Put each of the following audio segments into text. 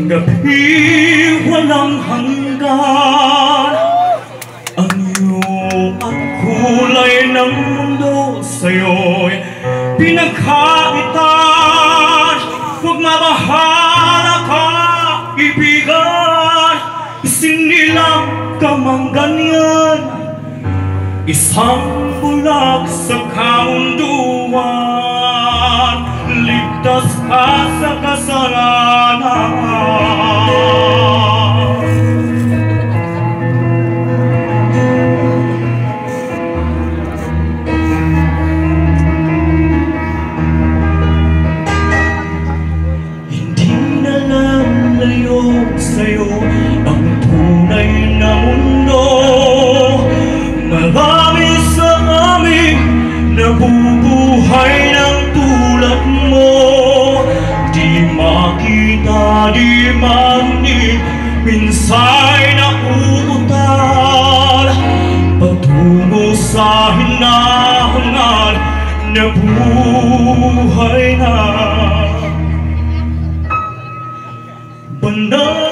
gabi walang hanggan. Ang iyong at kulay ng mundo sa'yo'y pinagkaitan. Huwag mabahala ka, ibigan, isinilang ka mang ganyan. Isang bulag sa kaunduan, ligtas ka sa kasalanan. Hindi na lalayo sa'yo ang tunay na mundo. Marami sa amin nabubuhay ng tulad mo. Di makita, di marinig, minsa'y nauutal patungo sa hinahangal na buhay na banal.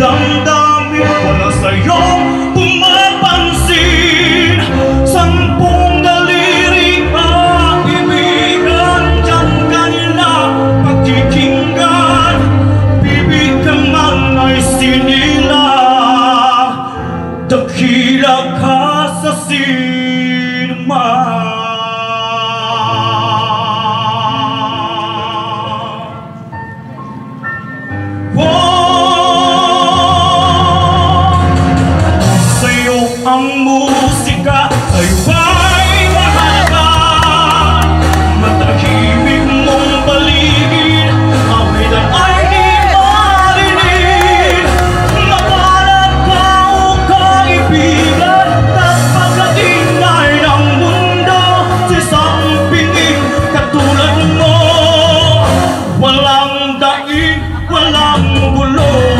Damdamin wala sa'yong pumapansin. Sampung daliri ang ibigan, diyan kanila pagkikinggan. Bibig ka man ay sinilang, dakila ka sa sinuman. Ang musika sa'yo ay mahalaga. Matahimik mong paligid, awitan ay di marinig. Mapalag ka o kaibigan, at pagkatingay ng mundo sa isang pingin katulad mo. Walang daig, walang gulo.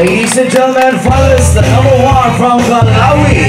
Ladies and gentlemen, fellas, the #1 from Malawi.